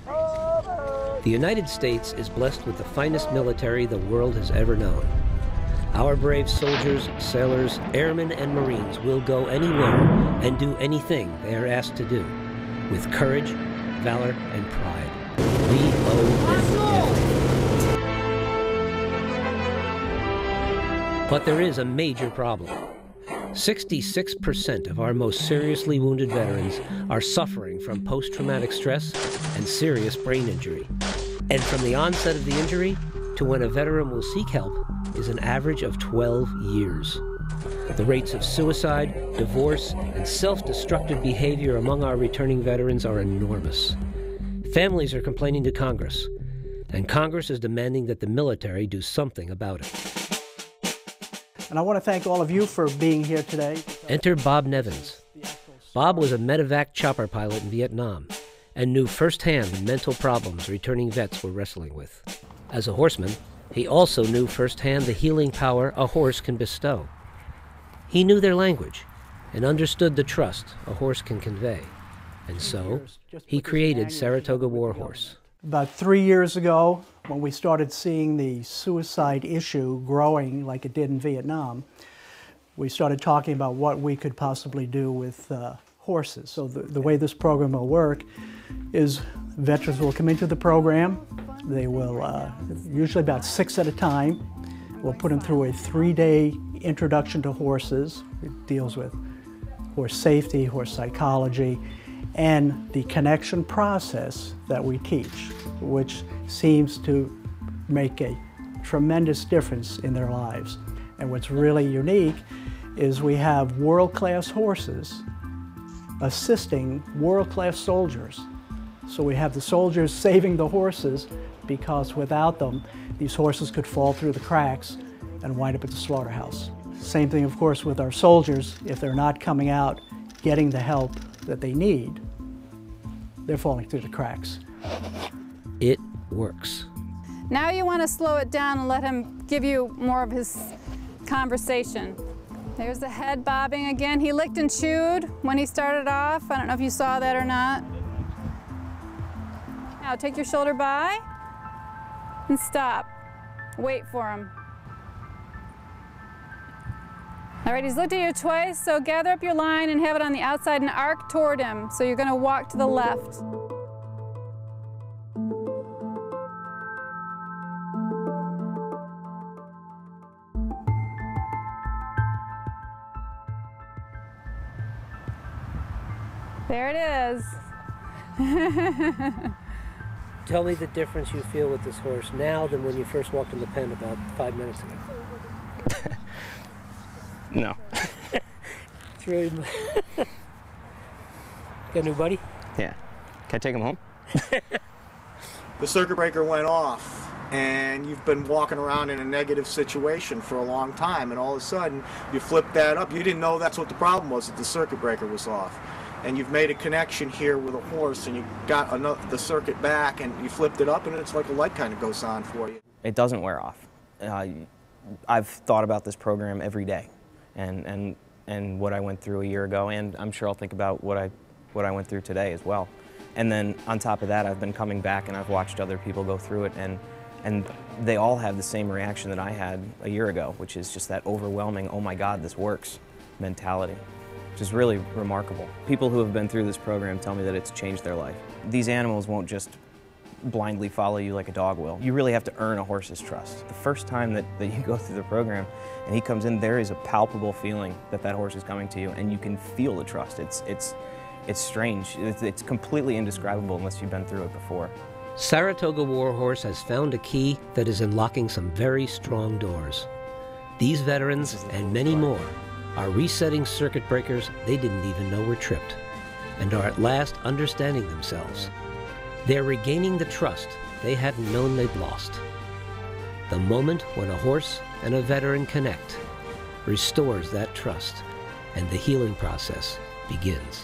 The United States is blessed with the finest military the world has ever known. Our brave soldiers, sailors, airmen, and Marines will go anywhere and do anything they are asked to do, with courage, valor, and pride. We owe them everything. But there is a major problem. 66% of our most seriously wounded veterans are suffering from post-traumatic stress and serious brain injury. And from the onset of the injury to when a veteran will seek help is an average of 12 years. The rates of suicide, divorce, and self-destructive behavior among our returning veterans are enormous. Families are complaining to Congress, and Congress is demanding that the military do something about it. And I want to thank all of you for being here today. Enter Bob Nevins. Bob was a medevac chopper pilot in Vietnam and knew firsthand the mental problems returning vets were wrestling with. As a horseman, he also knew firsthand the healing power a horse can bestow. He knew their language and understood the trust a horse can convey. And so, he created Saratoga Warhorse. About 3 years ago, when we started seeing the suicide issue growing like it did in Vietnam, we started talking about what we could possibly do with horses. So the way this program will work is veterans will come into the program. They will, usually about 6 at a time. We'll put them through a 3-day introduction to horses. It deals with horse safety, horse psychology, and the connection process that we teach, which seems to make a tremendous difference in their lives. And what's really unique is we have world-class horses assisting world-class soldiers. So we have the soldiers saving the horses because without them, these horses could fall through the cracks and wind up at the slaughterhouse. Same thing, of course, with our soldiers. If they're not coming out getting the help that they need, they're falling through the cracks. It works. Now you want to slow it down and let him give you more of his conversation. There's the head bobbing again. He licked and chewed when he started off. I don't know if you saw that or not. Now take your shoulder by and stop. Wait for him. All right, he's looked at you twice, so gather up your line and have it on the outside and arc toward him. So you're going to walk to the left. There it is. Tell me the difference you feel with this horse now than when you first walked in the pen about 5 minutes ago. No. It's really... Got a new buddy? Yeah. Can I take him home? The circuit breaker went off, and you've been walking around in a negative situation for a long time, and all of a sudden you flip that up. You didn't know that's what the problem was, that the circuit breaker was off. And you've made a connection here with a horse, and you got the circuit back, and you flipped it up, and it's like a light kind of goes on for you. It doesn't wear off. I've thought about this program every day, and what I went through a year ago, and I'm sure I'll think about what I went through today as well. And then on top of that, I've been coming back, and I've watched other people go through it, and they all have the same reaction that I had a year ago, which is just that overwhelming, oh my God, this works mentality, which is really remarkable. People who have been through this program tell me that it's changed their life. These animals won't just blindly follow you like a dog will. You really have to earn a horse's trust. The first time that you go through the program and he comes in, there is a palpable feeling that that horse is coming to you, and you can feel the trust. It's strange. It's completely indescribable unless you've been through it before. Saratoga Warhorse has found a key that is unlocking some very strong doors. These veterans, and many more, are resetting circuit breakers they didn't even know were tripped, and are at last understanding themselves. They're regaining the trust they hadn't known they'd lost. The moment when a horse and a veteran connect restores that trust, and the healing process begins.